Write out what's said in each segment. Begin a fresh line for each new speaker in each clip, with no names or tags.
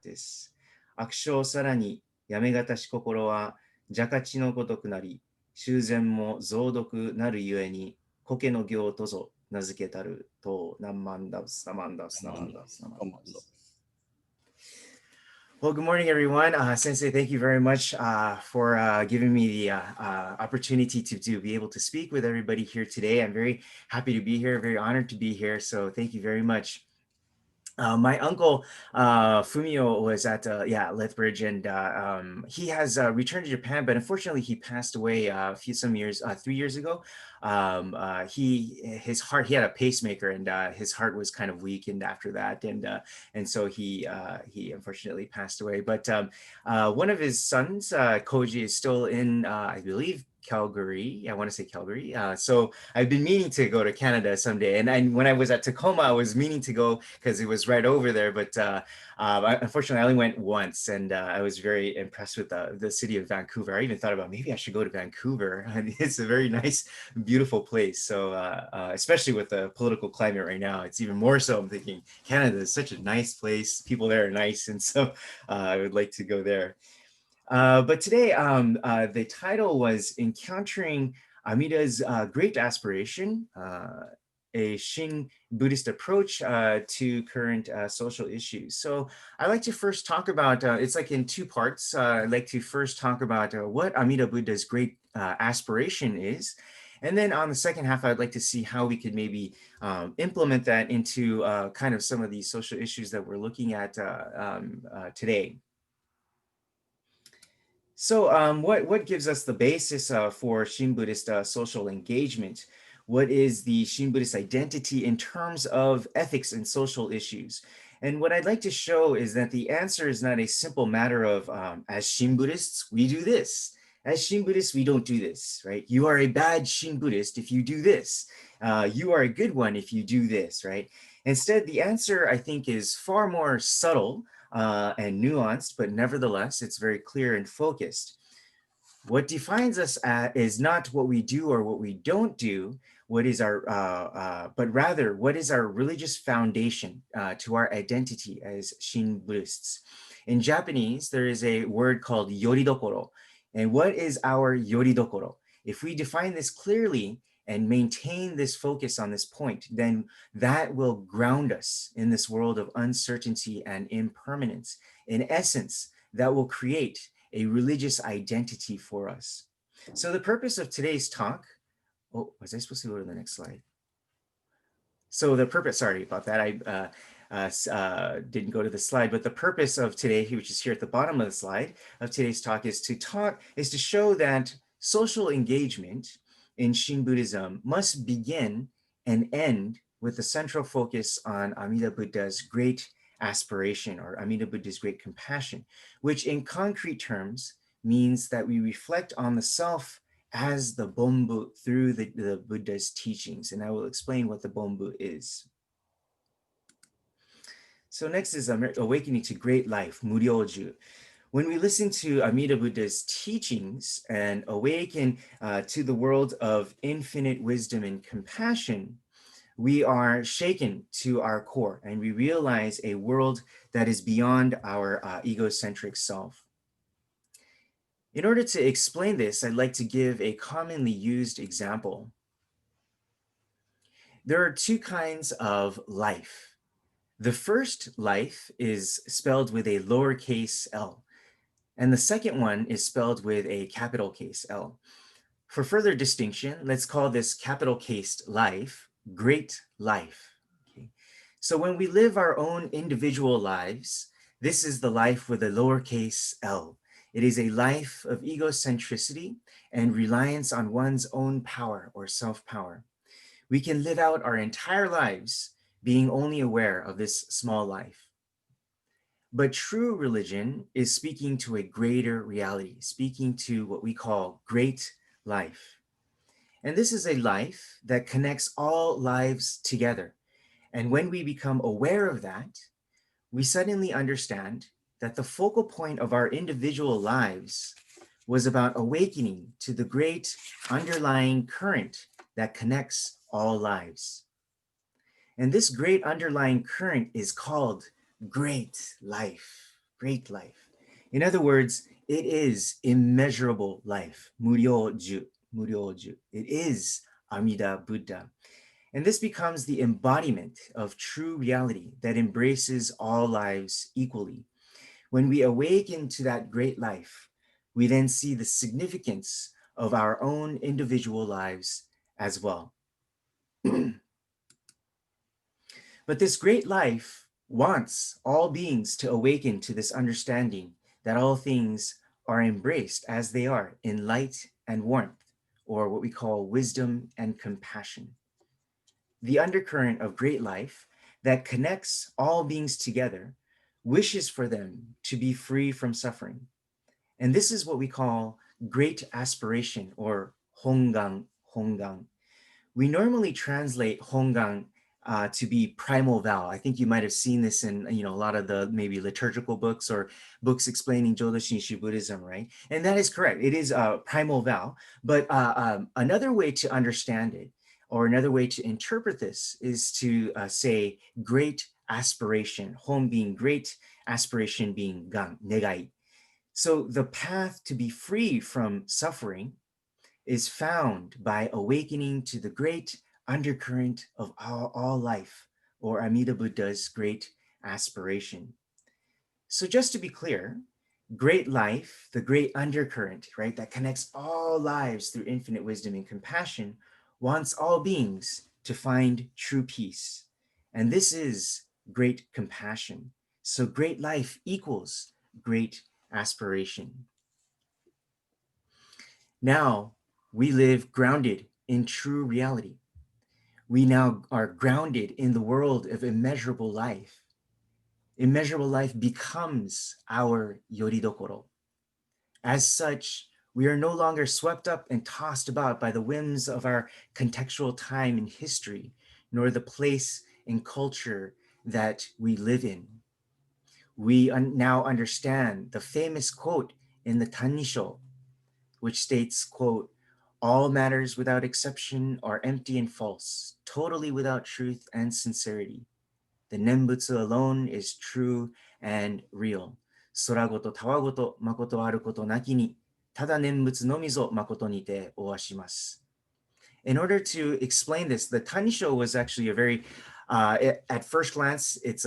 です。悪性さらにやめがたし心は蛇勝ちのごとくなり、修繕も増毒なるゆえに、苔の行とぞ名付けたると、何万ダウス、何万ダウス、何万ダウス、何万ダウス。Well, good morning, everyone. Sensei, thank you very much for giving me the opportunity to be able to speak with everybody here today. I'm very happy to be here, very honored to be here. So thank you very much. My uncle Fumio was at Lethbridge, and he has returned to Japan, but unfortunately he passed away some years, 3 years ago. His heart, he had a pacemaker, and his heart was kind of weakened after that, and so he unfortunately passed away. But one of his sons, Koji, is still in I believe Calgary. I want to say Calgary. So I've been meaning to go to Canada someday. And when I was at Tacoma, I was meaning to go because it was right over there. But unfortunately, I only went once, and I was very impressed with the city of Vancouver. I even thought about maybe I should go to Vancouver. It's a very nice, beautiful place. So especially with the political climate right now, it's even more so. I'm thinking Canada is such a nice place. People there are nice, and so I would like to go there. But today, the title was Encountering Amida's Great Aspiration, a Shin Buddhist approach to current social issues. So I like to first talk about, it's like in two parts. I'd like to first talk about what Amida Buddha's great aspiration is. And then on the second half, I'd like to see how we could maybe implement that into kind of some of these social issues that we're looking at today. So what gives us the basis for Shin Buddhist social engagement? What is the Shin Buddhist identity in terms of ethics and social issues? And what I'd like to show is that the answer is not a simple matter of, as Shin Buddhists, we do this. As Shin Buddhists, we don't do this, right? You are a bad Shin Buddhist if you do this. You are a good one if you do this, right? Instead, the answer, I think, is far more subtle and nuanced, but nevertheless, it's very clear and focused. What defines us is not what we do or what we don't do, what is our, but rather what is our religious foundation to our identity as Shin Buddhists. In Japanese, there is a word called yoridokoro. And what is our yoridokoro? If we define this clearly and maintain this focus on this point, then that will ground us in this world of uncertainty and impermanence. In essence, that will create a religious identity for us. So the purpose of today's talk, oh, was I supposed to go to the next slide? So the purpose, sorry about that, I didn't go to the slide, but the purpose of today, which is here at the bottom of the slide of today's talk, is to show that social engagement in Shin Buddhism must begin and end with the central focus on Amida Buddha's great aspiration, or Amida Buddha's great compassion, which in concrete terms means that we reflect on the self as the Bonbu through the Buddha's teachings. And I will explain what the Bonbu is. So next is awakening to great life, Muryoju. When we listen to Amida Buddha's teachings and awaken to the world of infinite wisdom and compassion, we are shaken to our core and we realize a world that is beyond our egocentric self. In order to explain this, I'd like to give a commonly used example. There are two kinds of life. The first life is spelled with a lowercase l, and the second one is spelled with a capital case L. For further distinction, let's call this capital cased life great life. Okay. So when we live our own individual lives, this is the life with a lowercase l. It is a life of egocentricity and reliance on one's own power or self-power. We can live out our entire lives being only aware of this small life. But true religion is speaking to a greater reality, speaking to what we call great life. And this is a life that connects all lives together. And when we become aware of that, we suddenly understand that the focal point of our individual lives was about awakening to the great underlying current that connects all lives. And this great underlying current is called great life. great life. In other words, it is immeasurable life, muryoju, muryoju. It is Amida Buddha. And this becomes the embodiment of true reality that embraces all lives equally. When we awaken to that great life, we then see the significance of our own individual lives as well. But this great life wants all beings to awaken to this understanding that all things are embraced as they are in light and warmth, or what we call wisdom and compassion. The undercurrent of great life that connects all beings together wishes for them to be free from suffering. And this is what we call great aspiration or hongang, hongang. We normally translate hongang to be primal vow. I think you might have seen this in a lot of the maybe liturgical books or books explaining Jodo Shinshu Buddhism, right? And that is correct. It is a primal vow. But another way to understand it, or another way to interpret this, is to say great aspiration. Hon being great, aspiration being gang, negai. So the path to be free from suffering is found by awakening to the great undercurrent of all life, or Amida Buddha's great aspiration. So just to be clear, great life, the great undercurrent, right, that connects all lives through infinite wisdom and compassion, wants all beings to find true peace. And this is great compassion. So great life equals great aspiration. Now we live grounded in true reality. We now are grounded in the world of immeasurable life. Immeasurable life becomes our yoridokoro. As such, we are no longer swept up and tossed about by the whims of our contextual time and history, nor the place and culture that we live in. We now understand the famous quote in the Tanisho, which states, quote, "All matters without exception are empty and false, totally without truth and sincerity. The Nembutsu alone is true and real. Soragoto tawagoto makoto aru koto naki ni, tada Nembutsu no mizo makoto ni te oashimasu." In order to explain this, the Tanisho was actually a very, at first glance, it's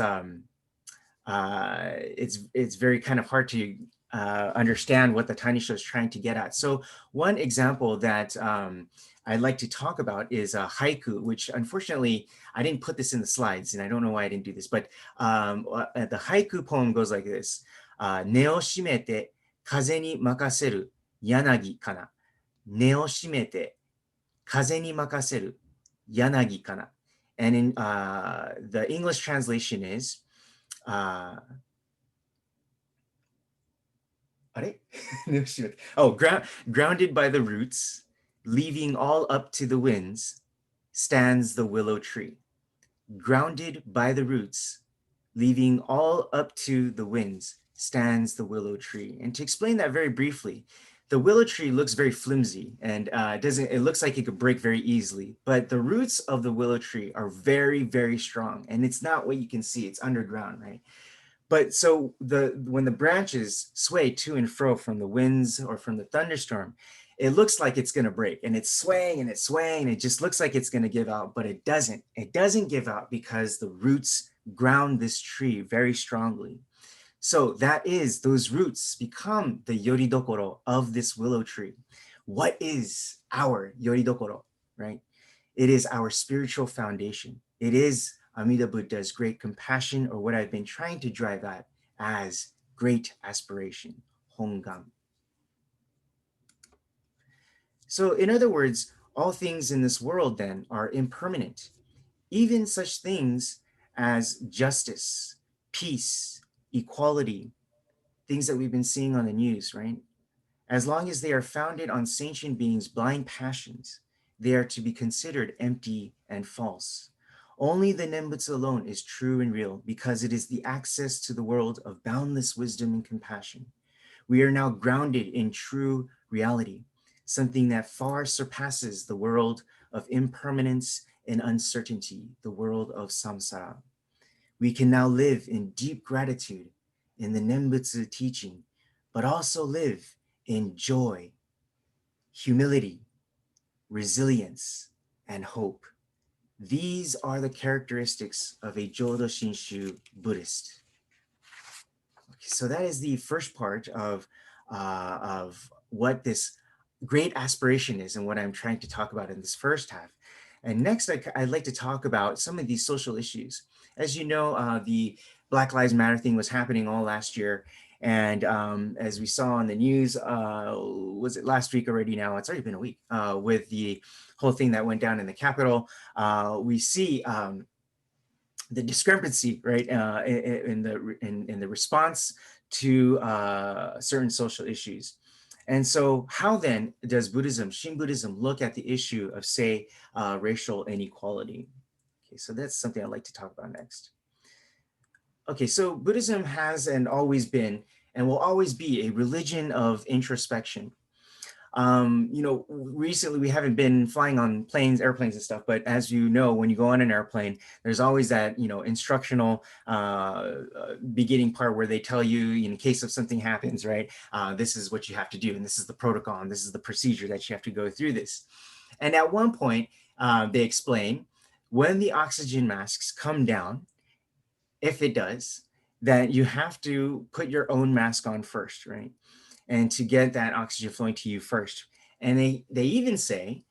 very kind of hard to understand what the tiny show is trying to get at. So one example that I'd like to talk about is haiku, which unfortunately I didn't put this in the slides, and I don't know why I didn't do this, but the haiku poem goes like this: "Ne o shimete kaze ni makaseru yanagi kana. Ne o shimete kaze ni makaseru yanagi kana." And in the English translation is, uh, oh, grounded by the roots, leaving all up to the winds, stands the willow tree. Grounded by the roots, leaving all up to the winds, stands the willow tree. And to explain that very briefly, the willow tree looks very flimsy and it looks like it could break very easily, but the roots of the willow tree are very, very strong. And it's not what you can see, it's underground, right? But so when the branches sway to and fro from the winds or from the thunderstorm, it looks like it's going to break, and it's swaying and it's swaying, and it just looks like it's going to give out, but it doesn't. It doesn't give out because the roots ground this tree very strongly. So those roots become the yoridokoro of this willow tree. What is our yoridokoro, right? It is our spiritual foundation. It is Amida Buddha's great compassion, or what I've been trying to drive at as great aspiration, hongan. So in other words, all things in this world then are impermanent, even such things as justice, peace, equality, things that we've been seeing on the news, right? As long as they are founded on sentient beings' blind passions, they are to be considered empty and false. Only the Nembutsu alone is true and real because it is the access to the world of boundless wisdom and compassion. We are now grounded in true reality, something that far surpasses the world of impermanence and uncertainty, the world of samsara. We can now live in deep gratitude in the Nembutsu teaching, but also live in joy, humility, resilience, and hope. These are the characteristics of a Jodo Shinshu Buddhist. Okay, so that is the first part of what this great aspiration is and what I'm trying to talk about in this first half. And next, I'd like to talk about some of these social issues. As you know, the Black Lives Matter thing was happening all last year. And as we saw on the news, was it last week already now? It's already been a week with the whole thing that went down in the Capitol. We see the discrepancy, right, in the response to certain social issues. And so how then does Buddhism, Shin Buddhism, look at the issue of, say, racial inequality? Okay, so that's something I'd like to talk about next. Okay, so Buddhism has and always been and will always be a religion of introspection. Recently we haven't been flying on planes, airplanes and stuff, but as you know, when you go on an airplane, there's always that, instructional beginning part where they tell you, in case of something happens, right, this is what you have to do, and this is the protocol, and this is the procedure that you have to go through this. And at one point, they explain when the oxygen masks come down, if it does, that you have to put your own mask on first, right? And to get that oxygen flowing to you first. And they even say,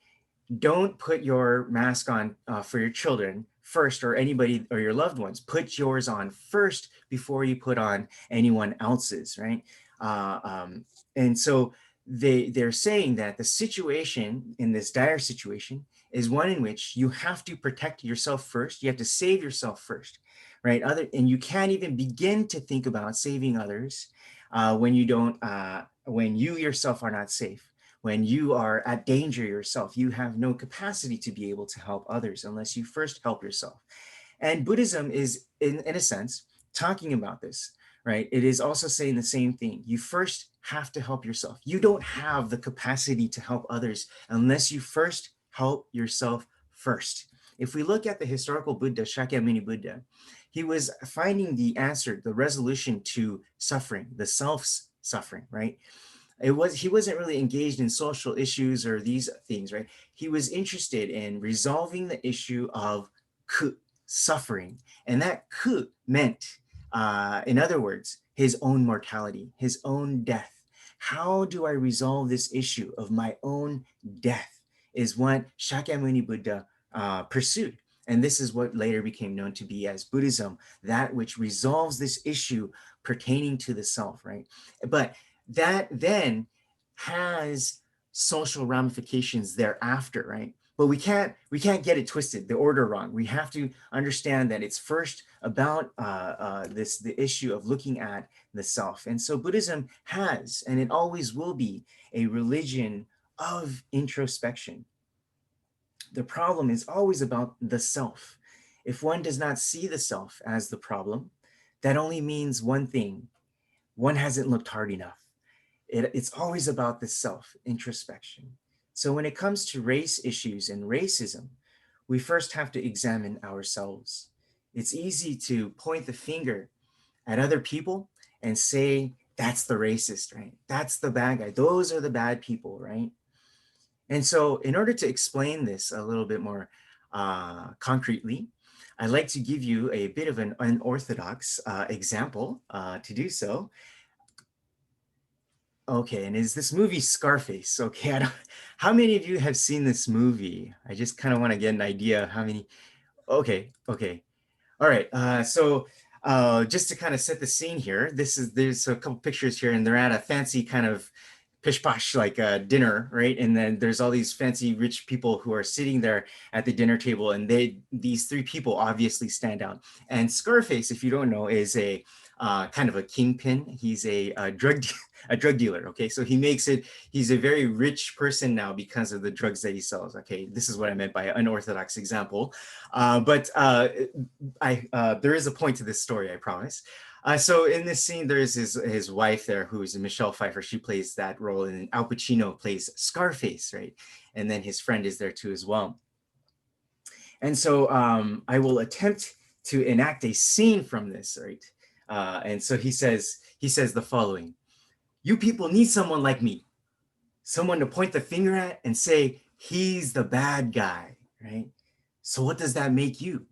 don't put your mask on for your children first, or anybody or your loved ones. Put yours on first before you put on anyone else's, right? Uh, um, and so they're saying that the situation in this dire situation is one in which you have to protect yourself first. You have to save yourself first, right? And you can't even begin to think about saving others when you don't, when you yourself are not safe. When you are at danger yourself, you have no capacity to be able to help others unless you first help yourself. And Buddhism is, in a sense, talking about this, right? It is also saying the same thing. You first have to help yourself. You don't have the capacity to help others unless you first help yourself first. If we look at the historical Buddha, Shakyamuni Buddha, he was finding the answer, the resolution to suffering, the self's suffering, right? He wasn't really engaged in social issues or these things, right? He was interested in resolving the issue of ku, suffering, and that ku meant, in other words, his own mortality, his own death. How do I resolve this issue of my own death? Is what Shakyamuni Buddha pursued. And this is what later became known to be as Buddhism, that which resolves this issue pertaining to the self, right? But that then has social ramifications thereafter, right? But we can't get it twisted, the order wrong. We have to understand that it's first about the issue of looking at the self. And so Buddhism has, and it always will be, a religion of introspection. The problem is always about the self. If one does not see the self as the problem, that only means one thing: one hasn't looked hard enough. It's always about the self, introspection. So when it comes to race issues and racism, we first have to examine ourselves. It's easy to point the finger at other people and say, that's the racist, right? That's the bad guy. Those are the bad people, right? And so in order to explain this a little bit more concretely, I'd like to give you a bit of an unorthodox example to do so. Okay, and is this movie Scarface? Okay, how many of you have seen this movie? I just kind of want to get an idea of how many. Okay, okay. All right, just to kind of set the scene here, there's a couple pictures here, and they're at a fancy kind of pish posh like dinner, right? And then there's all these fancy rich people who are sitting there at the dinner table, and these three people obviously stand out. And Scarface, if you don't know, is a kind of a kingpin. He's a drug a drug dealer. Okay, so he makes it. He's a very rich person now because of the drugs that he sells. Okay, this is what I meant by an unorthodox example. But there is a point to this story, I promise. So in this scene, there is his wife there, who is Michelle Pfeiffer. She plays that role, and Al Pacino plays Scarface, right? And then his friend is there too as well. And so I will attempt to enact a scene from this, right? And so he says the following: "You people need someone like me, someone to point the finger at and say he's the bad guy, right? So what does that make you?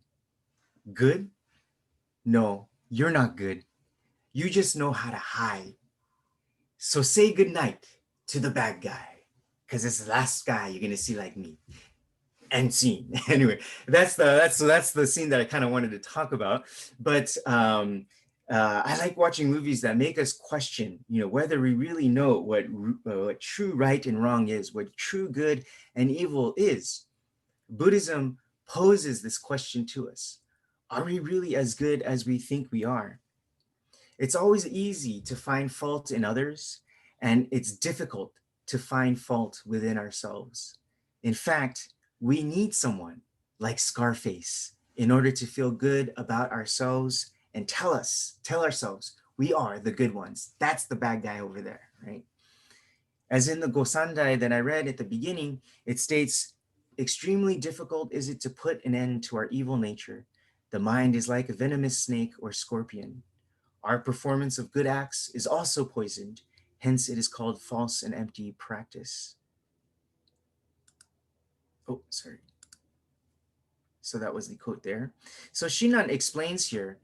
Good? No, you're not good. You just know how to hide. So say goodnight to the bad guy, because it's the last guy you're gonna see like me." End scene. Anyway, that's the scene that I kind of wanted to talk about. But I like watching movies that make us question, whether we really know what true right and wrong is, what true good and evil is. Buddhism poses this question to us: are we really as good as we think we are? It's always easy to find fault in others, and it's difficult to find fault within ourselves. In fact, we need someone like Scarface in order to feel good about ourselves and tell ourselves, we are the good ones. That's the bad guy over there, right? As in the Gosandai that I read at the beginning, it states, extremely difficult is it to put an end to our evil nature. The mind is like a venomous snake or scorpion. Our performance of good acts is also poisoned, hence it is called false and empty practice. Oh, sorry. So that was the quote there. So Shinan explains here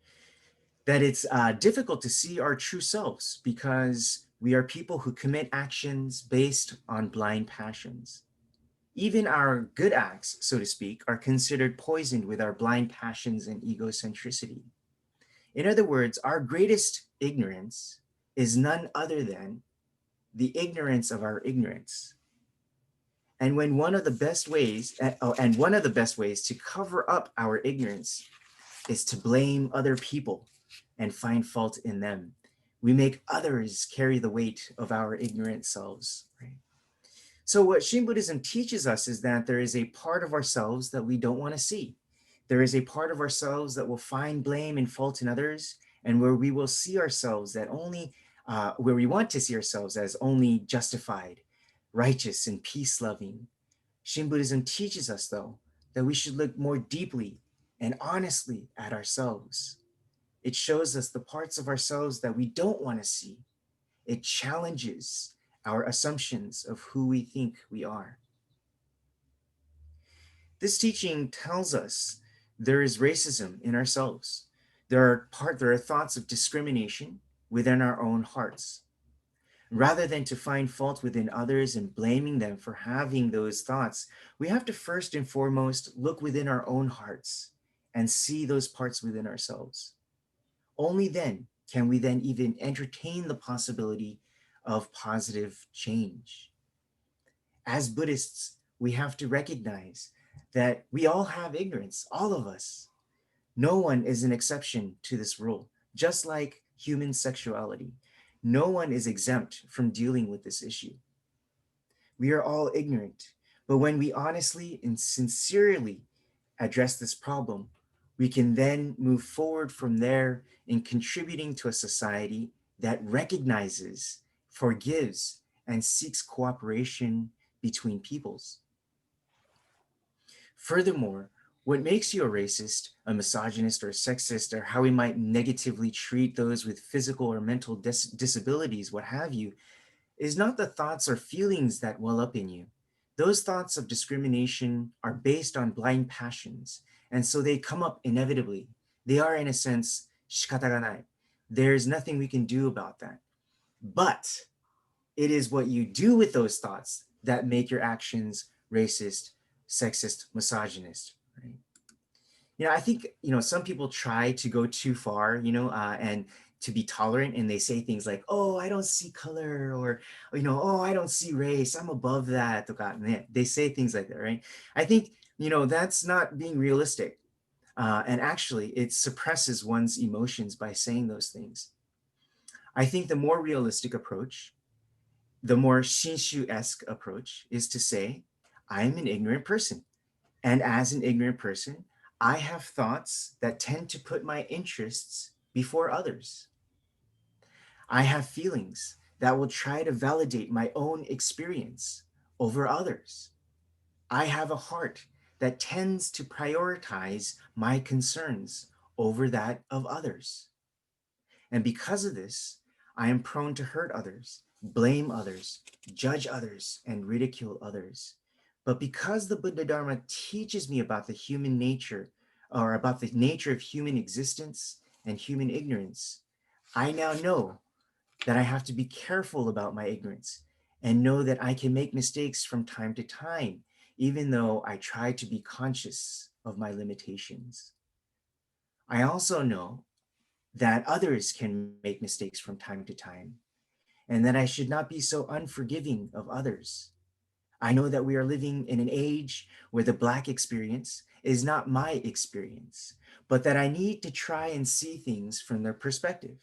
that it's difficult to see our true selves because we are people who commit actions based on blind passions. Even our good acts, so to speak, are considered poisoned with our blind passions and egocentricity. In other words, our greatest ignorance is none other than the ignorance of our ignorance. And when one of the best ways, and one of the best ways to cover up our ignorance is to blame other people and find fault in them. We make others carry the weight of our ignorant selves. Right? So what Shin Buddhism teaches us is that there is a part of ourselves that we don't want to see. There is a part of ourselves that will find blame and fault in others, and where we will see ourselves that only, where we want to see ourselves as only justified, righteous, and peace loving. Shin Buddhism teaches us, though, that we should look more deeply and honestly at ourselves. It shows us the parts of ourselves that we don't want to see. It challenges our assumptions of who we think we are. This teaching tells us there is racism in ourselves. There are thoughts of discrimination within our own hearts. Rather than to find fault within others and blaming them for having those thoughts, we have to first and foremost look within our own hearts and see those parts within ourselves. Only then can we then even entertain the possibility of positive change. As Buddhists, we have to recognize that we all have ignorance, all of us. No one is an exception to this rule, just like human sexuality. No one is exempt from dealing with this issue. We are all ignorant, but when we honestly and sincerely address this problem, we can then move forward from there in contributing to a society that recognizes, forgives, and seeks cooperation between peoples. Furthermore, what makes you a racist, a misogynist, or a sexist, or how we might negatively treat those with physical or mental disabilities, what have you, is not the thoughts or feelings that well up in you. Those thoughts of discrimination are based on blind passions, and so they come up inevitably. They are, in a sense, shikataganai. There's nothing we can do about that. But it is what you do with those thoughts that make your actions racist, sexist, misogynist. Right? I think some people try to go too far, and to be tolerant, and they say things like, "Oh, I don't see color," or "Oh, I don't see race. I'm above that." They say things like that, right? I think that's not being realistic, and actually, it suppresses one's emotions by saying those things. I think the more realistic approach, the more Shinshu-esque approach, is to say, "I'm an ignorant person. And as an ignorant person, I have thoughts that tend to put my interests before others. I have feelings that will try to validate my own experience over others. I have a heart that tends to prioritize my concerns over that of others. And because of this, I am prone to hurt others, blame others, judge others, and ridicule others. But because the Buddha Dharma teaches me about the human nature, or about the nature of human existence and human ignorance, I now know that I have to be careful about my ignorance and know that I can make mistakes from time to time, even though I try to be conscious of my limitations. I also know that others can make mistakes from time to time, and that I should not be so unforgiving of others. I know that we are living in an age where the Black experience is not my experience, but that I need to try and see things from their perspective.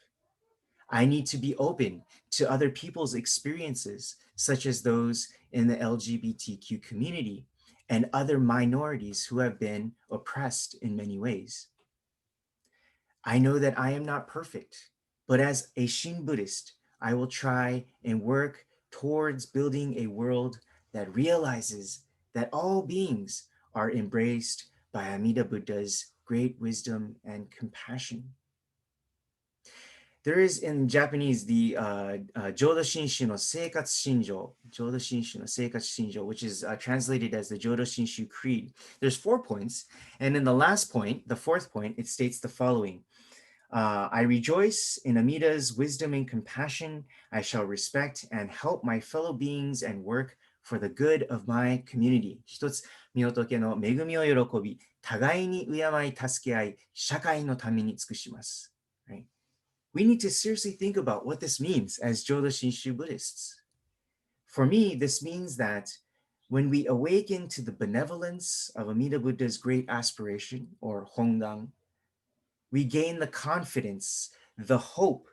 I need to be open to other people's experiences, such as those in the LGBTQ community and other minorities who have been oppressed in many ways. I know that I am not perfect, but as a Shin Buddhist, I will try and work towards building a world that realizes that all beings are embraced by Amida Buddha's great wisdom and compassion. There is in Japanese the Jodo Shinshu no Seikatsu Shinjo, Jodo Shinshu no Seikatsu Shinjo, which is translated as the Jodo Shinshu Creed. There's 4 points, and in the last point, the fourth point, it states the following. I rejoice in Amida's wisdom and compassion. I shall respect and help my fellow beings and work for the good of my community. 一つ、みおとけの恵みを喜び、互いに敬い助け合い、社会のために尽くします。Right? We need to seriously think about what this means as Jodo Shinshu Buddhists. For me, this means that when we awaken to the benevolence of Amida Buddha's great aspiration, or Hongang, we gain the confidence, the hope,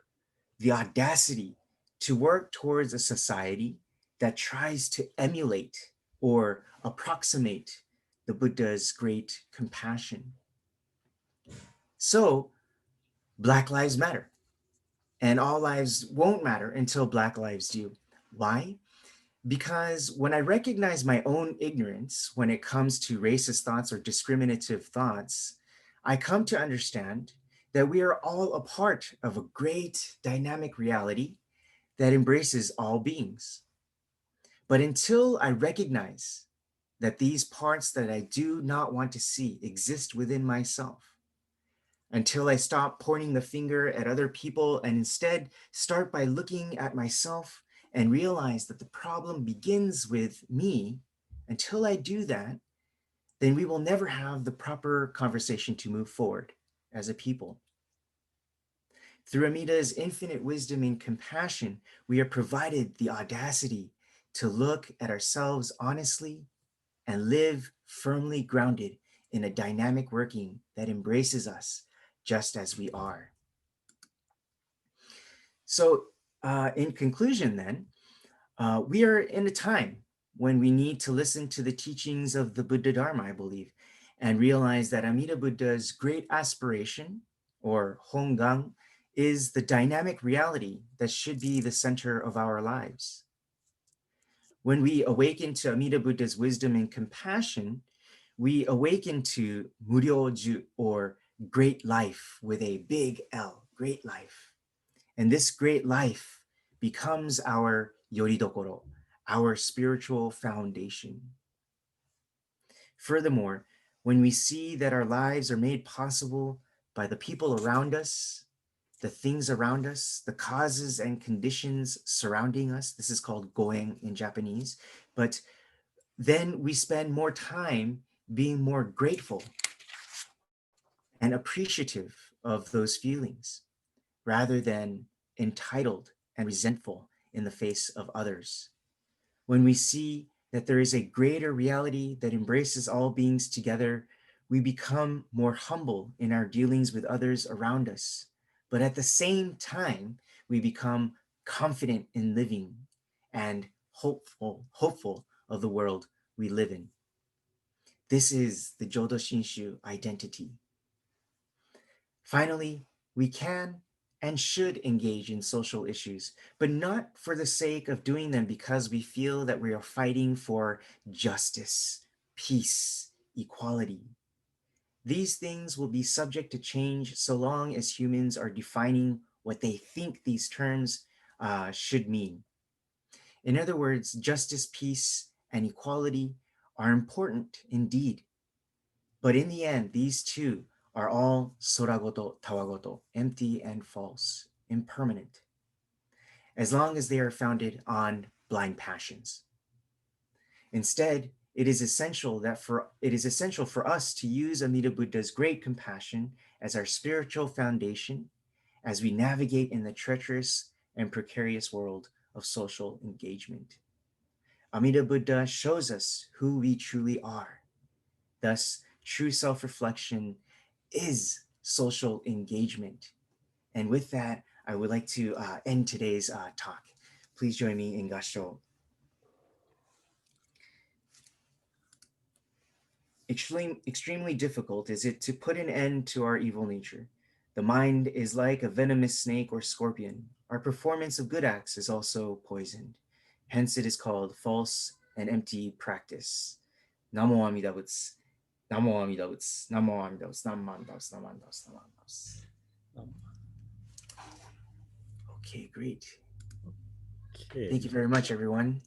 the audacity to work towards a society that tries to emulate or approximate the Buddha's great compassion. So, Black Lives Matter. And all lives won't matter until Black lives do. Why? Because when I recognize my own ignorance when it comes to racist thoughts or discriminative thoughts, I come to understand that we are all a part of a great dynamic reality that embraces all beings. But until I recognize that these parts that I do not want to see exist within myself, until I stop pointing the finger at other people and instead start by looking at myself and realize that the problem begins with me, until I do that, then we will never have the proper conversation to move forward as a people. Through Amida's infinite wisdom and compassion, we are provided the audacity to look at ourselves honestly and live firmly grounded in a dynamic working that embraces us just as we are. So in conclusion then, we are in a time when we need to listen to the teachings of the Buddha Dharma, I believe, and realize that Amida Buddha's great aspiration, or Hongang, is the dynamic reality that should be the center of our lives. When we awaken to Amida Buddha's wisdom and compassion, we awaken to Muryoju, or great life with a big L, great life. And this great life becomes our yoridokoro, our spiritual foundation. Furthermore, when we see that our lives are made possible by the people around us, the things around us, the causes and conditions surrounding us, this is called goen in Japanese, but then we spend more time being more grateful and appreciative of those feelings, rather than entitled and resentful in the face of others. When we see that there is a greater reality that embraces all beings together, we become more humble in our dealings with others around us. But at the same time, we become confident in living and hopeful of the world we live in. This is the Jodo Shinshu identity. Finally, we can and should engage in social issues, but not for the sake of doing them because we feel that we are fighting for justice, peace, equality. These things will be subject to change so long as humans are defining what they think these terms should mean. In other words, justice, peace, and equality are important indeed. But in the end, these two are all soragoto, tawagoto, empty and false, impermanent, as long as they are founded on blind passions. Instead, it is essential for us to use Amida Buddha's great compassion as our spiritual foundation as we navigate in the treacherous and precarious world of social engagement. Amida Buddha shows us who we truly are. Thus, true self-reflection is social engagement. And with that, I would like to end today's talk. Please join me in Gasho. Extremely difficult is it to put an end to our evil nature. The mind is like a venomous snake or scorpion. Our performance of good acts is also poisoned. Hence it is called false and empty practice. Namo Amida Butsu. Namo Amida Butsu. Namo Amida Butsu. Namo Amida Butsu. Namo Amida Butsu. Namo Amida Butsu. Okay, great.
Okay.
Thank you very much, everyone.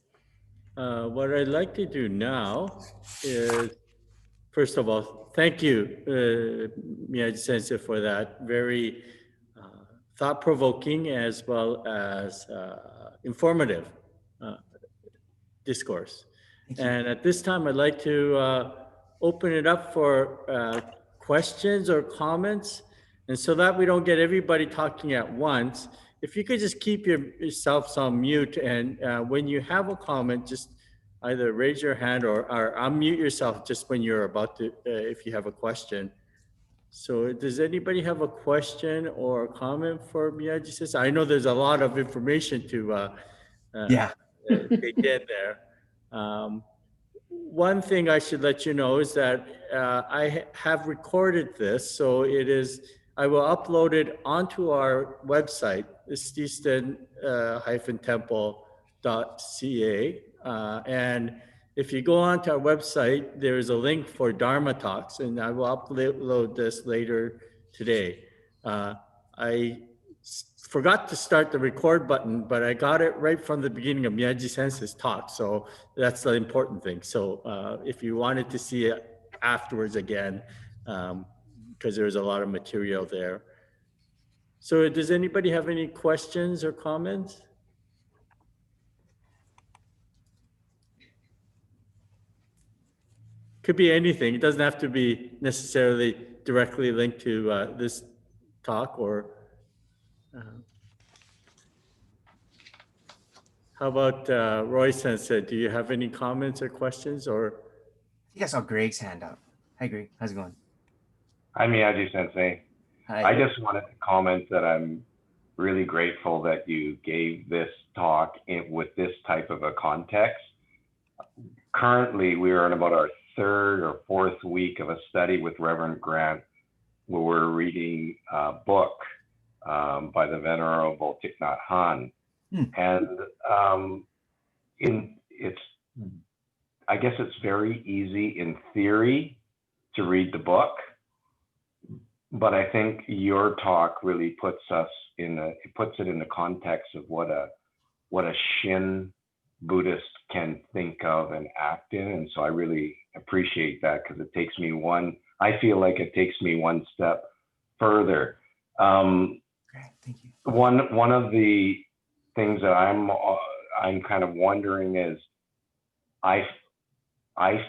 What I'd like to do now is, first of all, thank you, Miyaji Sensei, for that very thought-provoking as well as informative discourse. And at this time, I'd like to open it up for questions or comments. And so that we don't get everybody talking at once, if you could just keep yourselves on mute, and when you have a comment, just either raise your hand or unmute yourself just when you're about to, if you have a question. So does anybody have a question or a comment for Miyaji Sensei? I know there's a lot of information to take in there. One thing I should let you know is that I have recorded this, so I will upload it onto our website, stisten-temple.ca. And if you go onto our website, there is a link for Dharma Talks, and I will upload this later today. I forgot to start the record button, but I got it right from the beginning of Miyaji Sensei's talk, so that's the important thing. So if you wanted to see it afterwards again, because there's a lot of material there. So does anybody have any questions or comments? Could be anything. It doesn't have to be necessarily directly linked to this talk. Or how about Roy Sensei? Do you have any comments or questions? Or
I think I saw Greg's hand up. Hi, Greg. How's it going?
Hi, Miyaji Sensei.
Hi.
I just wanted to comment that I'm really grateful that you gave this talk with this type of a context. Currently, we are in about our third or fourth week of a study with Reverend Grant, where we're reading a book by the Venerable Thich Nhat Hanh. And I guess it's very easy in theory to read the book, but I think your talk really puts it in the context of what a Shin Buddhist can think of and act in. And so I really appreciate that, because it takes me I feel like it takes me one step further.
Thank you.
One of the things that I'm kind of wondering is, I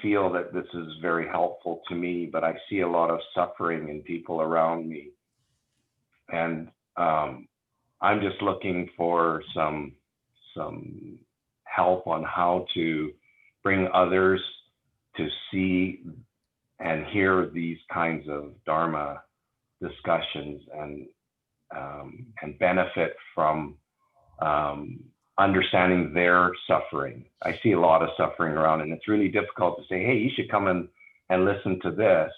feel that this is very helpful to me, but I see a lot of suffering in people around me. And I'm just looking for some help on how to bring others to see and hear these kinds of Dharma discussions and benefit from understanding their suffering. I see a lot of suffering around, and it's really difficult to say, hey, you should come and listen to this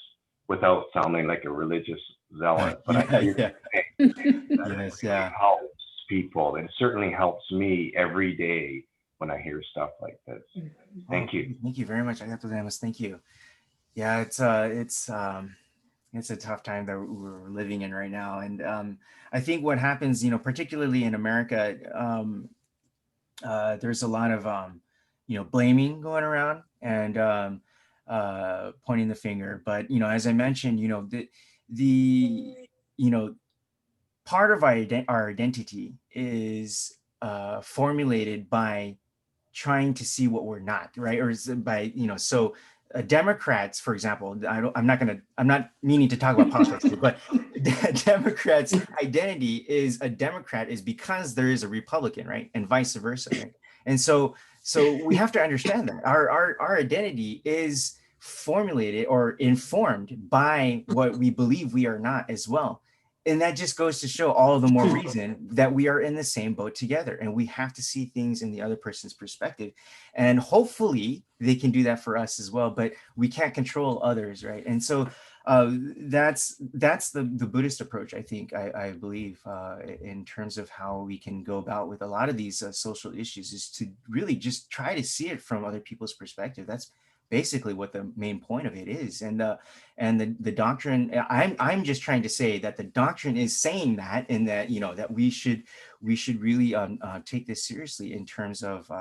without sounding like a religious zealot. But I hear it helps people, and it certainly helps me every day when I hear stuff like this. Thank you.
Thank you very much. Thank you. Yeah, It's a tough time that we're living in right now. And I think what happens, particularly in America, there's a lot of, blaming going around and pointing the finger. But, as I mentioned, the you know, part of our identity is formulated by trying to see what we're not, right? Or is it by, so Democrats, for example, I'm not meaning to talk about politics here, but Democrats' identity is a Democrat is because there is a Republican, right? And vice versa, right? And so we have to understand that our identity is formulated or informed by what we believe we are not as well. And that just goes to show all the more reason that we are in the same boat together, and we have to see things in the other person's perspective, and hopefully they can do that for us as well, but we can't control others, right? And so that's the Buddhist approach, I think, I believe, in terms of how we can go about with a lot of these social issues, is to really just try to see it from other people's perspective. That's basically what the main point of it is. And the doctrine, I'm just trying to say that the doctrine is saying that, and that, that we should really take this seriously in terms of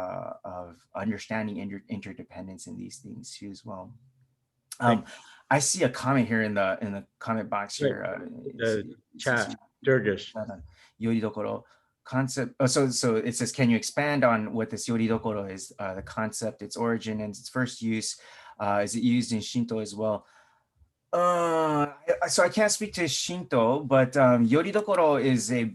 understanding interdependence in these things too as well. I see a comment here in the comment box here.
The chat, Durgish.
Yoridokoro concept. Oh, so it says, can you expand on what this yoridokoro is, the concept, its origin, and its first use? Is it used in Shinto as well? So I can't speak to Shinto, but yoridokoro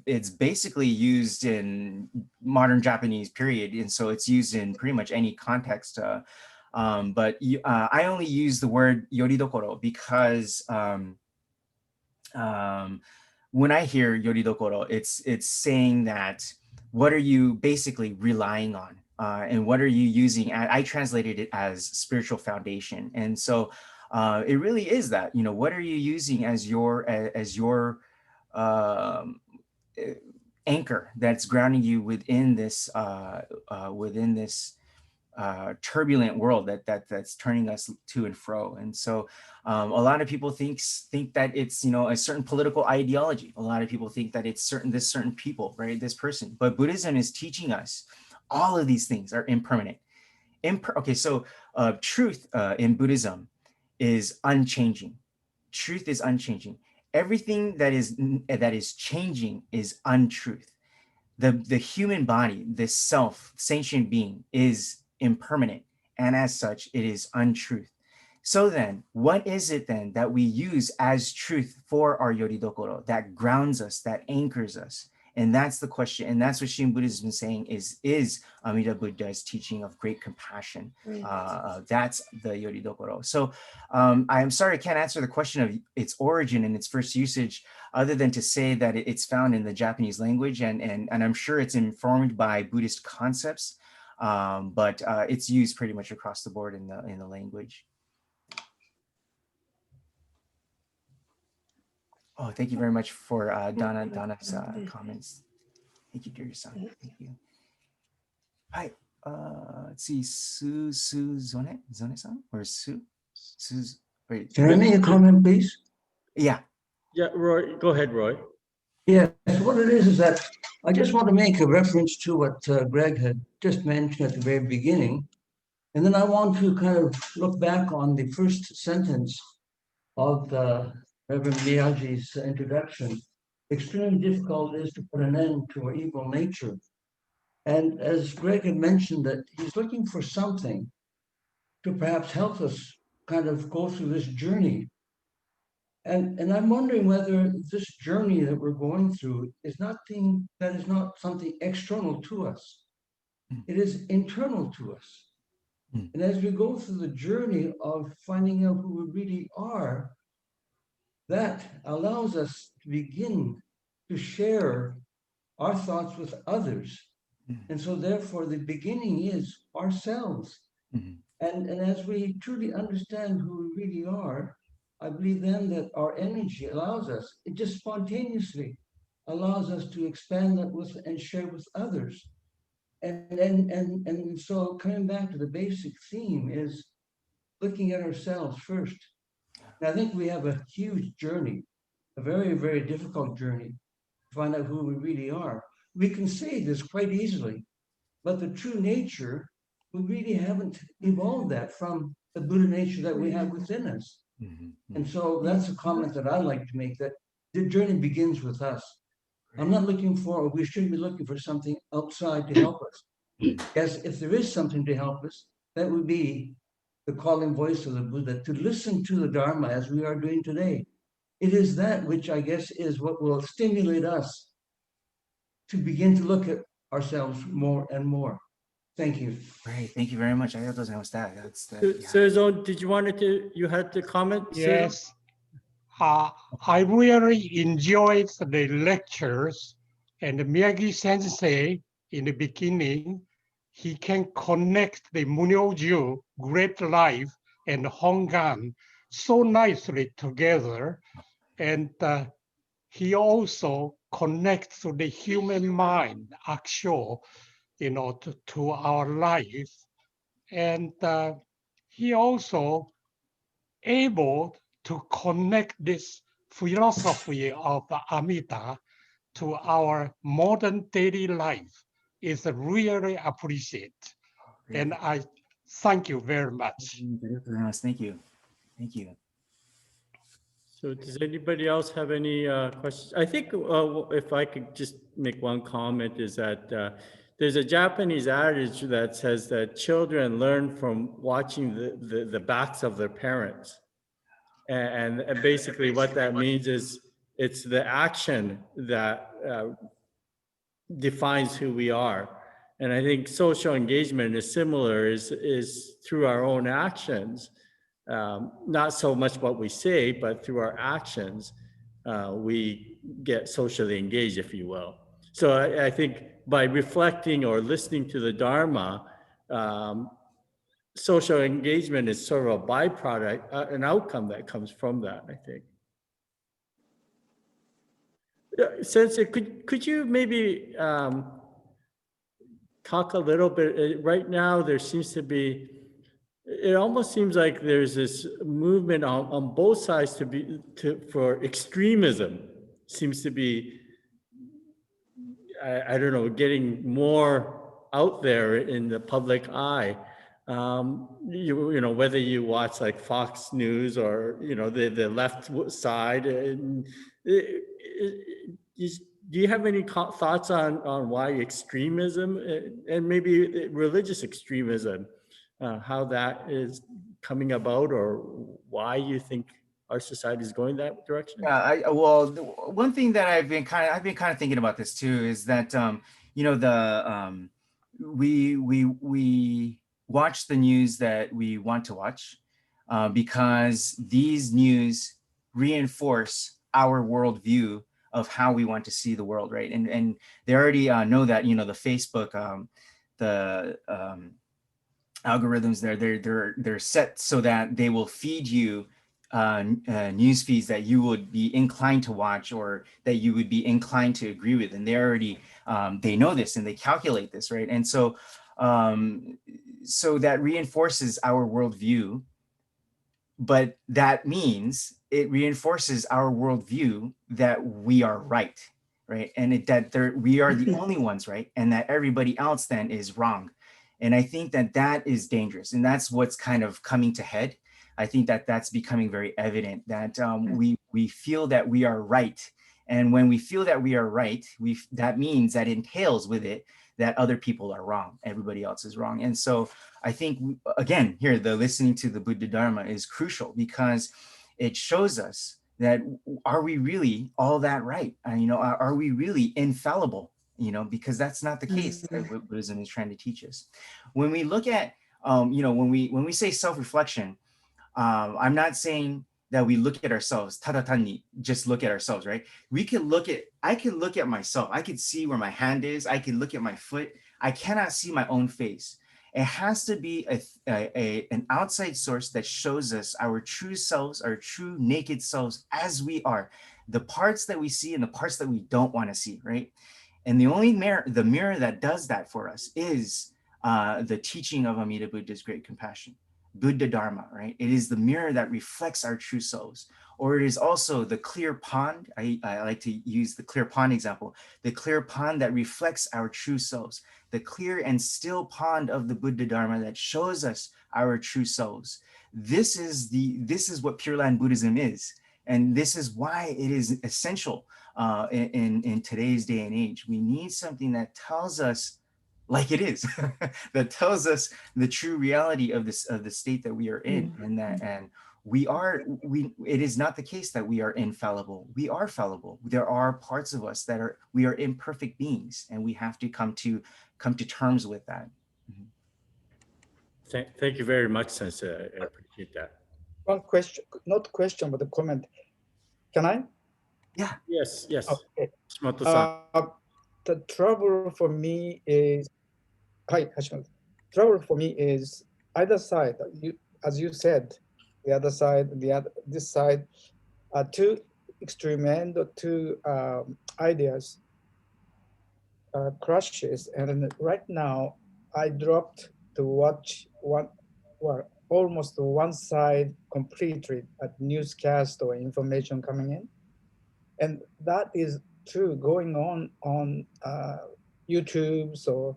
it's basically used in modern Japanese period, and so it's used in pretty much any context. But I only use the word yoridokoro because when I hear yoridokoro, it's saying that what are you basically relying on, and what are you using? I translated it as spiritual foundation, and so it really is that, what are you using as your anchor that's grounding you within this turbulent world that's turning us to and fro. And so a lot of people think that it's, a certain political ideology. A lot of people think that it's certain people, right? This person. But Buddhism is teaching us all of these things are impermanent. Okay, so truth in Buddhism is unchanging. Truth is unchanging. Everything that is changing is untruth. The human body, this self, sentient being, is impermanent, and as such, it is untruth. So then, what is it then that we use as truth for our yoridokoro, that grounds us, that anchors us? And that's the question, and that's what Shin Buddhism is saying is Amida Buddha's teaching of great compassion. That's the yoridokoro. So I'm sorry I can't answer the question of its origin and its first usage, other than to say that it's found in the Japanese language, and I'm sure it's informed by Buddhist concepts, but it's used pretty much across the board in the language. Oh, thank you very much for Donna's comments. Thank you, dear-san. Thank you. Hi. Let's see, Zone-san or Su's. Wait.
Can I make a comment, please?
Yeah.
Yeah, Roy, go ahead, Roy.
Yes, what it is that I just want to make a reference to what Greg had just mentioned at the very beginning. And then I want to kind of look back on the first sentence of Reverend Miyaji's introduction. Extremely difficult is to put an end to our evil nature. And as Greg had mentioned, that he's looking for something to perhaps help us kind of go through this journey. And I'm wondering whether this journey that we're going through is not something external to us. It is internal to us. And as we go through the journey of finding out who we really are, that allows us to begin to share our thoughts with others. And so therefore the beginning is ourselves. And as we truly understand who we really are, I believe then that our energy allows us, it just spontaneously allows us to expand that with and share with others. And so coming back to the basic theme is looking at ourselves first. I think we have a huge journey, a very, very difficult journey to find out who we really are. We can say this quite easily, but the true nature, we really haven't evolved that from the Buddha nature that we have within us.
Mhm,
And
mhm.
so that's a comment that I like to make, that the journey begins with us. I'm not looking for, we shouldn't be looking for something outside to help us. Yes, if there is something to help us, that would be the calling voice of the Buddha, to listen to the Dharma as we are doing today. It is that which I guess is what will stimulate us to begin to look at ourselves more and more. Thank you.
Great, thank you very much. I thought that was that. That's that. Yeah.
Susan, did you wanted to, you had to comment? Susan?
Yes, I really enjoyed the lectures, and Miyagi Sensei in the beginning, he can connect the Munyoju, Great Life, and Hongan so nicely together, and he also connects to the human mind, actual, to our life, and he also able to connect this philosophy of Amida to our modern daily life is really appreciated.
Great.
And I thank you very much.
Thank you. Thank you.
So does anybody else have any questions? I think if I could just make one comment is that there's a Japanese adage that says that children learn from watching the backs of their parents. And basically what that means is it's the action that defines who we are. And I think social engagement is similar, is through our own actions. Not so much what we say, but through our actions, we get socially engaged, if you will. So I think by reflecting or listening to the Dharma, social engagement is sort of a byproduct, an outcome that comes from that, I think. Sensei, could you maybe talk a little bit, right now there seems to be, it almost seems like there's this movement on both sides for extremism seems to be, I don't know, getting more out there in the public eye. You know, whether you watch like Fox News or, you know, the left side, and do you have any thoughts on why extremism and maybe religious extremism, how that is coming about, or why you think our society is going that direction?
Yeah, well, one thing that I've been kind of thinking about this too is that you know, we watch the news that we want to watch because these news reinforce our worldview of how we want to see the world, right? And they already know that, you know, the Facebook, the algorithms they're set so that they will feed you news feeds that you would be inclined to watch or that you would be inclined to agree with, and they already they know this and they calculate this, right? And so so that reinforces our worldview, but that means it reinforces our worldview that we are right, and we are the only ones right, and that everybody else then is wrong. And I think that that is dangerous, and that's what's kind of coming to head. I think that that's becoming very evident, that we feel that we are right. And when we feel that we are right, that means that entails with it that other people are wrong, everybody else is wrong. And so I think, again, here, the listening to the Buddha Dharma is crucial because it shows us that, are we really all that right? You know, are we really infallible? You know, because that's not the case that what Buddhism is trying to teach us. When we look at, you know, when we say self-reflection, I'm not saying that we look at ourselves, tadatani, just look at ourselves, right? I can look at myself. I could see where my hand is. I can look at my foot. I cannot see my own face. It has to be an outside source that shows us our true selves, our true naked selves as we are, the parts that we see and the parts that we don't want to see, right? And the only the mirror that does that for us is the teaching of Amida Buddha's great compassion. Buddha Dharma, right? It is the mirror that reflects our true selves. Or it is also the clear pond. I like to use the clear pond example, the clear pond that reflects our true selves, the clear and still pond of the Buddha Dharma that shows us our true selves. This is what Pure Land Buddhism is. And this is why it is essential in today's day and age. We need something that tells us like it is, that tells us the true reality of this, of the state that we are in, and that, and it is not the case that we are infallible. We are fallible. There are parts of us that we are imperfect beings, and we have to come to terms with that.
Thank you very much, Sensei. I appreciate that.
One question, not question, but a comment. Can I?
Yeah.
Yes, yes.
Okay.
Hashimoto-san.
The trouble for me is, hi, Hashimoto. Trouble for me is either side. As you said, the other side, this side, two extreme end or two ideas crushes. And right now, I dropped to watch almost one side completely at newscast or information coming in. And that is true going on YouTube's or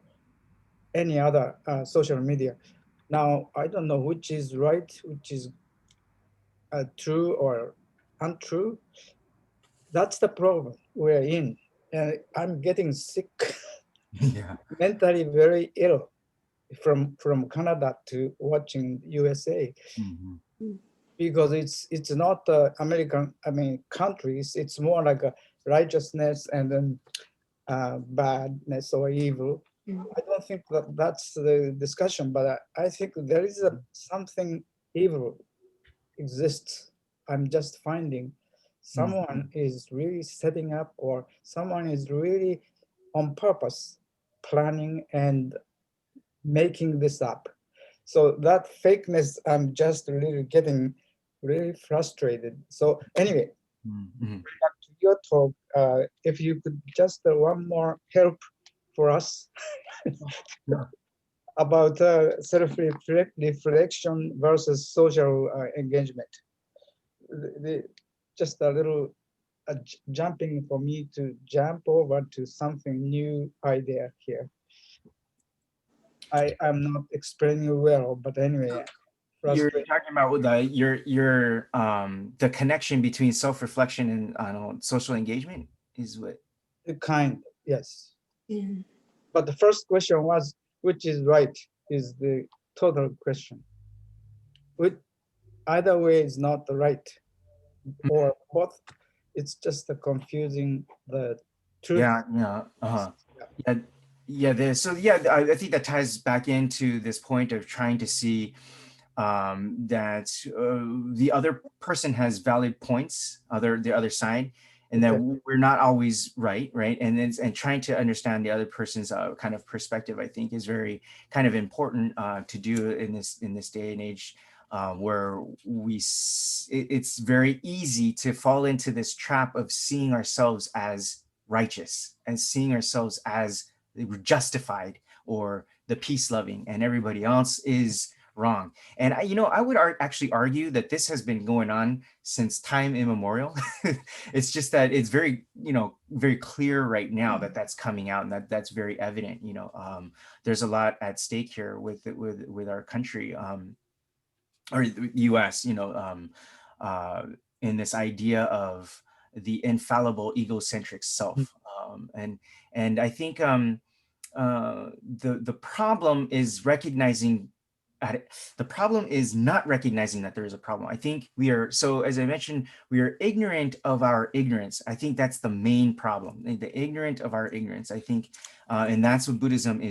any other social media. Now, I don't know which is right, which is true or untrue. That's the problem we're in. And I'm getting sick,
Yeah.
mentally very ill from Canada to watching USA. Because it's not American, countries, it's more like a righteousness and then badness or evil. I don't think that that's the discussion, but I think there is something evil exists. I'm just finding someone is really setting up, or someone is really on purpose planning and making this up. So that fakeness, I'm just really getting really frustrated. So anyway, back to your talk, if you could just one more help for us about self-reflection versus social engagement. Just a little jumping for me to jump over to something new idea here. I'm not explaining well, but anyway.
You're talking about the connection between self-reflection and social engagement is what?
Yes. But the first question was, which is right, is the total question. Either way is not the right, or both. It's just confusing the truth.
I think that ties back into this point of trying to see that the other person has valid points, the other side, and that we're not always right, and trying to understand the other person's kind of perspective, I think, is very kind of important to do in this day and age, where it's very easy to fall into this trap of seeing ourselves as righteous and seeing ourselves as justified or the peace loving, and everybody else is wrong. And I would actually argue that this has been going on since time immemorial. It's just that it's very, very clear right now that that's coming out, and that's very evident. There's a lot at stake here with our country, or the U.S. In this idea of the infallible egocentric self, and I think the problem is recognizing. The problem is not recognizing that there is a problem. I think we are, so as I mentioned, we are ignorant of our ignorance. I think that's the main problem, the ignorant of our ignorance. I think, and that's what Buddhism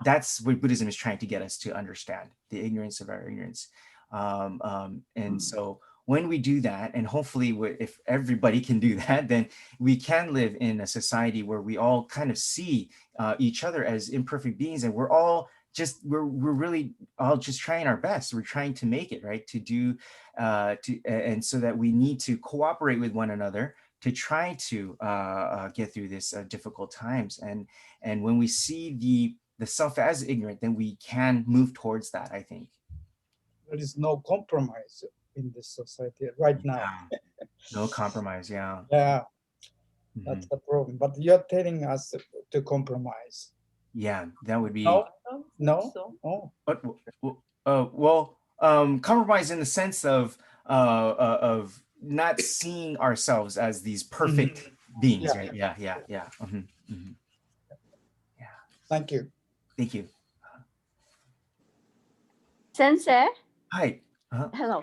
that's what Buddhism is trying to get us to understand, the ignorance of our ignorance. And so when we do that, and hopefully if everybody can do that, then we can live in a society where we all kind of see each other as imperfect beings, and we're really all just trying our best. We're trying to make it, right? And so that we need to cooperate with one another to try to get through this difficult times. And when we see the self as ignorant, then we can move towards that, I think.
there is no compromise in this society right now.
Yeah. No compromise. Yeah.
Yeah,
Mhm.
that's the problem. But you're telling us to compromise.
Yeah, that would be.
No, no, oh,
But well, compromise in the sense of not seeing ourselves as these perfect beings,
Yeah.
right? Yeah, yeah, yeah. Yeah.
thank you.
Thank you.
Sensei,
Hi.
hello.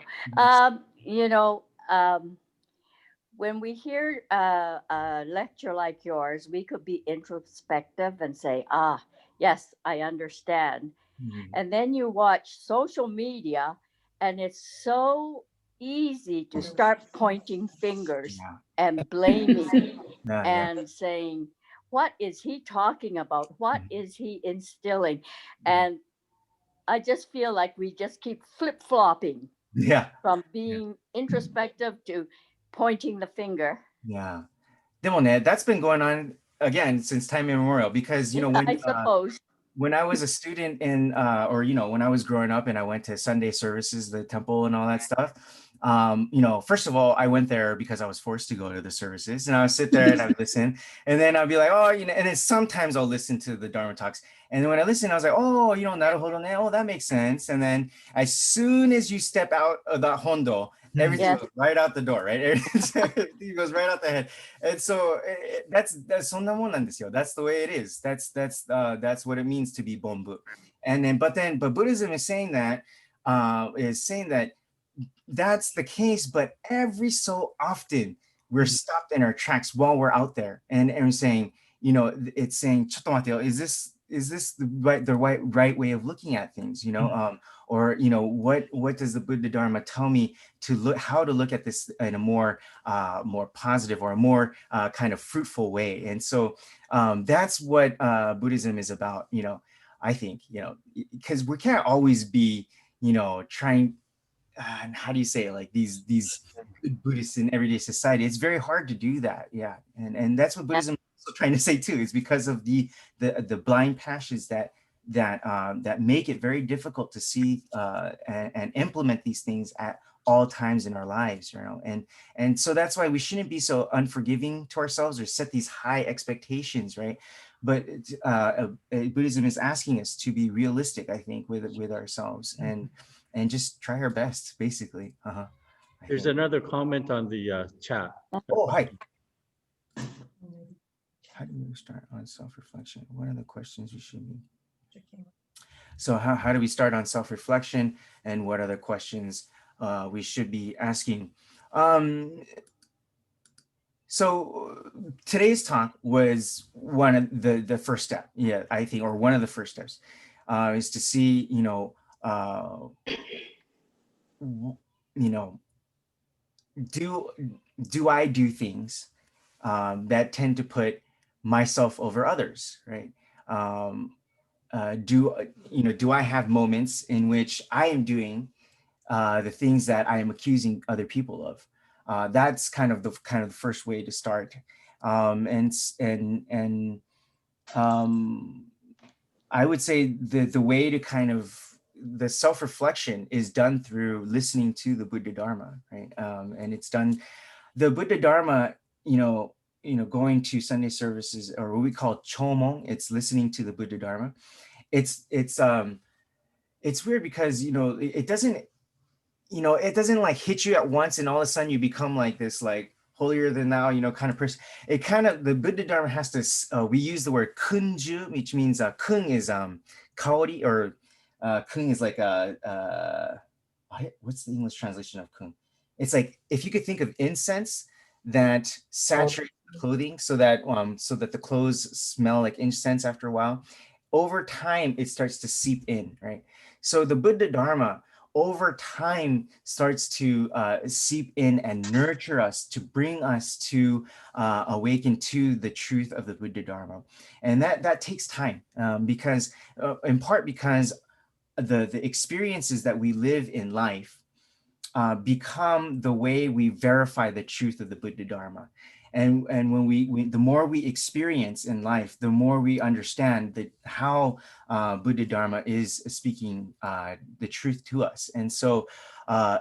When we hear a lecture like yours, we could be introspective and say, ah, yes, I understand.
Mhm.
And then you watch social media, and it's so easy to start pointing fingers
Yeah.
and blaming
Yeah, yeah.
and saying, what is he talking about? What
Mhm.
is he instilling? And I just feel like we just keep flip flopping
Yeah.
from
Yeah.
being introspective to pointing the finger.
Yeah. でもね, that's been going on again since time immemorial because, you know,
I suppose.
when I was a student in, or, you know, when I was growing up and I went to Sunday services, the temple and all that stuff, you know, first of all, I went there because I was forced to go to the services, and I would sit there and I would listen, and then I'd be like, oh, you know, and then sometimes I'll listen to the Dharma talks. And then when I listened, I was like, oh, you know, naruhodo ne, oh, that makes sense. And then as soon as you step out of the hondo, everything
Yes.
goes right out the door, right? Everything goes right out the head. And so that's そんなもんなんですよ. That's the way it is. That's what it means to be Bonbu. And then, but Buddhism is saying that that's the case, but every so often we're stopped in our tracks while we're out there, and saying, you know, it's saying, ちょっと待ってよ, is this the right way of looking at things, you know, or, you know, what does the Buddha Dharma tell me to look, how to look at this in a more positive or a more kind of fruitful way. And so that's what Buddhism is about, you know, I think, you know, because we can't always be, you know, trying, and how do you say it, like these good Buddhists in everyday society. It's very hard to do that. Yeah. And that's what Buddhism is also trying to say too, is because of the blind passions that make it very difficult to see and implement these things at all times in our lives, you know. And so that's why we shouldn't be so unforgiving to ourselves or set these high expectations, right? But Buddhism is asking us to be realistic, I think, with ourselves and just try our best, basically.
There's another comment on the chat.
Oh, hi. How do we start on self-reflection? What are the questions we should be? So how do we start on self-reflection, and what are the questions we should be asking? So today's talk was one of the first step, yeah, I think, or one of the first steps, is to see, you know, do I do things that tend to put myself over others, right? Do I have moments in which I am doing the things that I am accusing other people of? That's kind of the first way to start. I would say the way to kind of the self-reflection is done through listening to the Buddha Dharma, right? And it's done, the Buddha Dharma, you know, going to Sunday services, or what we call chomon, it's listening to the Buddha Dharma. It's weird because, you know, it doesn't like hit you at once and all of a sudden you become like this, like holier than thou, you know, kind of person. It kind of, the Buddha Dharma has to, we use the word kunju, which means kun is kaori, or kun is like what's the English translation of kun? It's like, if you could think of incense that saturates the clothing so that the clothes smell like incense after a while, over time it starts to seep in, right? So the Buddha Dharma over time starts to seep in and nurture us, to bring us to awaken to the truth of the Buddha Dharma. And that takes time, because in part because the experiences that we live in life become the way we verify the truth of the Buddha Dharma. And when we the more we experience in life, the more we understand that how Buddha Dharma is speaking the truth to us. And so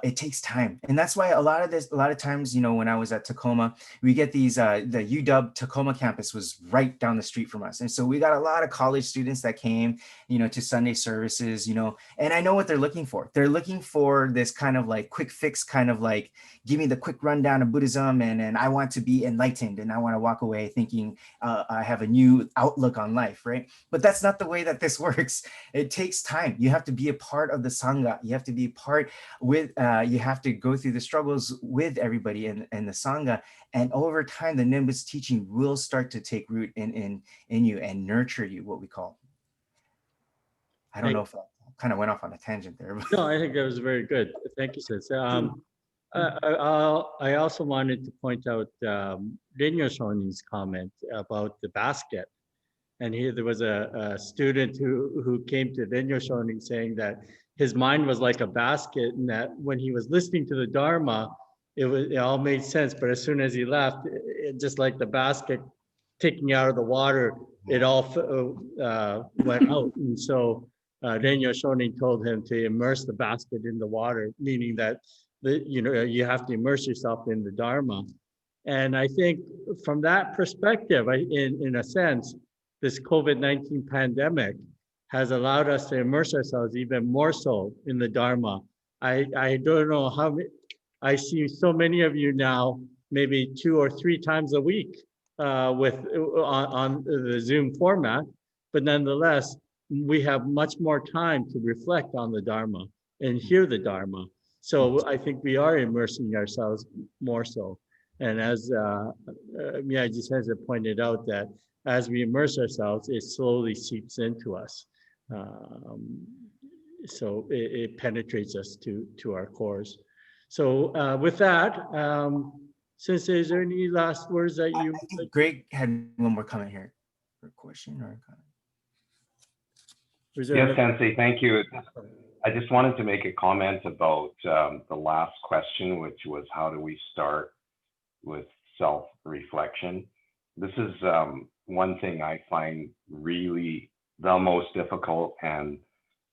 it takes time. And that's why a lot of times, you know, when I was at Tacoma, we get these, the UW Tacoma campus was right down the street from us. And so we got a lot of college students that came, you know, to Sunday services, you know, and I know what they're looking for. They're looking for this kind of like quick fix, kind of like, give me the quick rundown of Buddhism, and I want to be enlightened, and I want to walk away thinking I have a new outlook on life, right? But that's not the way that this works. It takes time. You have to be a part of the Sangha. You have to be part with, you have to go through the struggles with everybody in the Sangha. And over time, the Nimbus teaching will start to take root in you and nurture you, what we call. I don't know if I kind of went off on a tangent there. But.
No, I think that was very good. Thank you, Sensei. I also wanted to point out Rinyo Shonin's comment about the basket. And here there was a student who came to Rinyo Shonin saying that his mind was like a basket, and that when he was listening to the Dharma, it all made sense. But as soon as he left, just like the basket taking out of the water, it all went out. And so Rinyo Shonin told him to immerse the basket in the water, meaning that you have to immerse yourself in the Dharma. And I think from that perspective, in a sense, this COVID-19 pandemic has allowed us to immerse ourselves even more so in the Dharma. I don't know how many, I see so many of you now, maybe 2 or 3 times a week on the Zoom format, but nonetheless, we have much more time to reflect on the Dharma and hear the Dharma. So I think we are immersing ourselves more so. And as Miyaji says, it pointed out that as we immerse ourselves, it slowly seeps into us. So it penetrates us to our cores. So with that, Sensei, is there any last words that you?
I think Greg had one more comment here. Or a question or a comment?
Yes, Sensei, thank you. I just wanted to make a comment about the last question, which was how do we start with self-reflection? This is one thing I find really the most difficult, and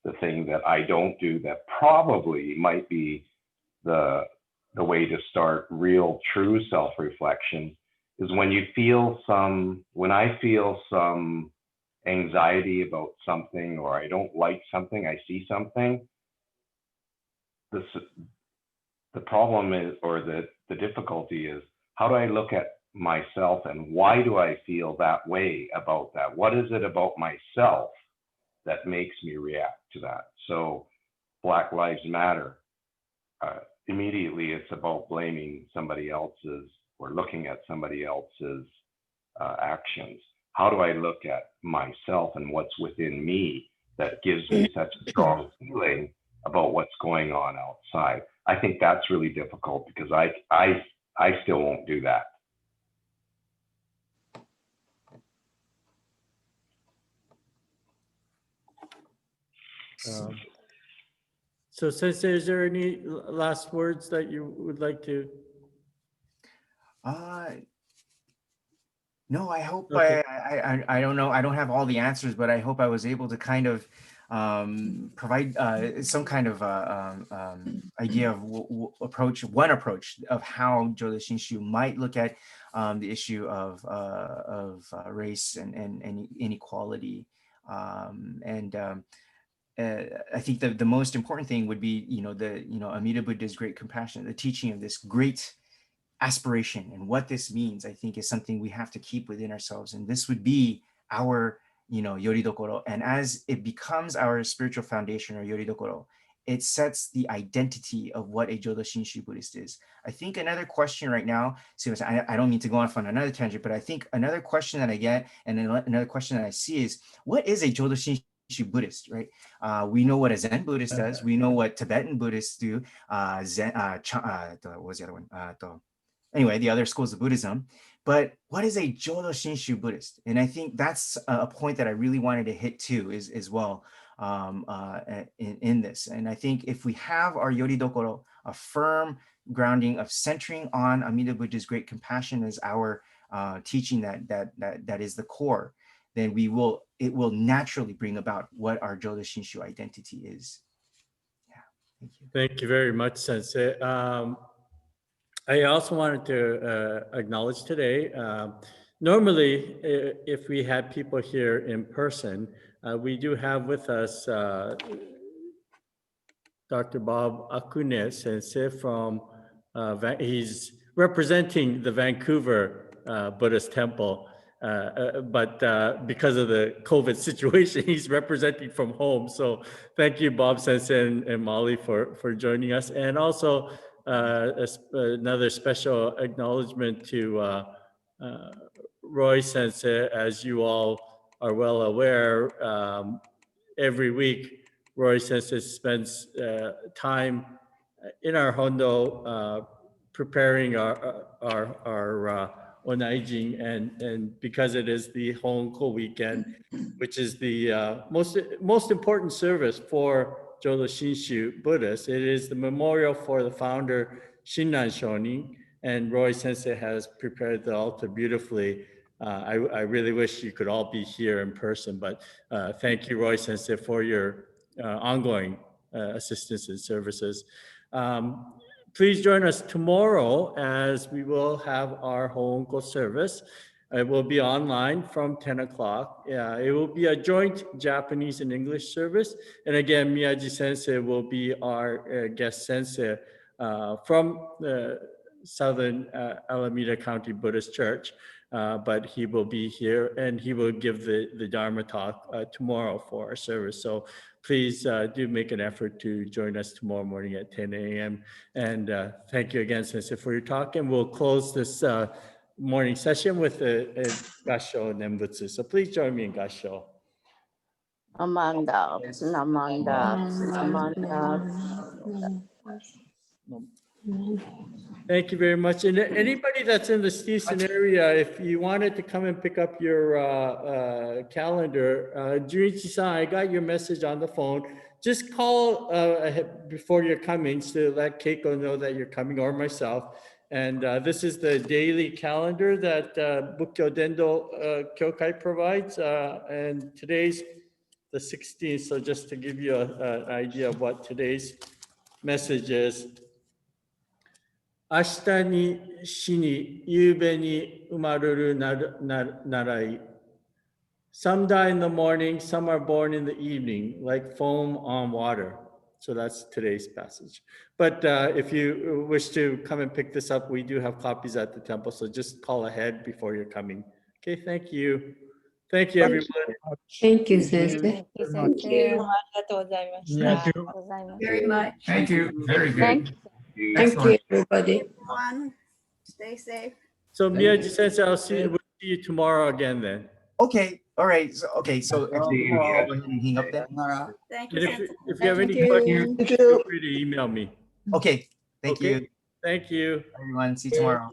the thing that I don't do that probably might be the way to start real true self-reflection is when I feel some anxiety about something, or I don't like something, I see something, the problem is, or the difficulty is, how do I look at myself and why do I feel that way about that? What is it about myself that makes me react to that? So Black Lives Matter, immediately it's about blaming somebody else's or looking at somebody else's actions. How do I look at myself and what's within me that gives me such a strong feeling about what's going on outside? I think that's really difficult because I still won't do that.
So Sensei, is there any last words that you would like to?
No, I hope
Okay.
I don't know. I don't have all the answers, but I hope I was able to kind of provide some kind of idea of one approach of how Jodo Shinshu might look at the issue of race and inequality. I think the most important thing would be, Amida Buddha's great compassion, the teaching of this great aspiration, and what this means, I think, is something we have to keep within ourselves. And this would be our, yoridokoro. And as it becomes our spiritual foundation or yoridokoro, it sets the identity of what a Jodo Shinshu Buddhist is. I think another question right now, I don't mean to go off on another tangent, but I think another question that I get and another question that I see is, what is a Jodo Shinshu Buddhist, right? We know what a Zen Buddhist does. We know what Tibetan Buddhists do. What was the other one? Anyway, the other schools of Buddhism. But what is a Jodo Shinshu Buddhist? And I think that's a point that I really wanted to hit too, as well. in this. And I think if we have our yoridokoro, a firm grounding of centering on Amida Buddha's great compassion as our teaching that is the core, then it will naturally bring about what our Jodo Shinshu identity is. Yeah, thank you.
Thank you very much, Sensei. I also wanted to acknowledge today, normally, if we had people here in person, we do have with us Dr. Bob Akune Sensei from, he's representing the Vancouver Buddhist Temple, but because of the COVID situation, he's representing from home. So thank you, Bob Sensei and Molly for joining us. And also another special acknowledgement to Roy Sensei. As you all are well aware, every week Roy Sensei spends time in our Hondo preparing our Onaijin, and because it is the Hoonko weekend, which is the most important service for Jodo Shinshu Buddhists, it is the memorial for the founder Shinran Shonin, and Roy Sensei has prepared the altar beautifully. I really wish you could all be here in person, but thank you, Roy Sensei, for your ongoing assistance and services. Please join us tomorrow as we will have our Hoonko service. It will be online from 10 o'clock. It will be a joint Japanese and English service. And again, Miyaji Sensei will be our guest sensei from the Southern Alameda County Buddhist Church. But he will be here and he will give the Dharma talk tomorrow for our service. So please do make an effort to join us tomorrow morning at 10 a.m. And thank you again, Sensei, for your talk. And we'll close this morning session with a Gasho Nembutsu. So please join me in Gasho.
Amanda, Amanda, Amanda.
Thank you very much. And anybody that's in the Stevenson area, if you wanted to come and pick up your calendar, Junichi-san, I got your message on the phone. Just call before you're coming to let Keiko know that you're coming, or myself. And this is the daily calendar that Bukkyo Dendo Kyokai provides. And today's the 16th. So just to give you an idea of what today's message is. 明日に死に、夕べに生まれるならい。Some die in the morning, some are born in the evening, like foam on water. So that's today's passage. But if you wish to come and pick this up, we do have copies at the temple. So just call ahead before you're coming. Okay, thank you. Thank you, everyone.
Thank you, Sensei.
Thank you. Very much.
Thank you. Very good.
Thank you.
Thank you, everybody.
Everyone, stay safe.
So Miyaji Sensei, we'll see you tomorrow again then.
Okay. All right. So, okay. So I'll go ahead and hang up then.
Thank
And
you.
if you have any
Thank
questions,
you.
feel free to email me.
Okay. Thank
Okay.
you,
Thank you.
everyone. See you tomorrow.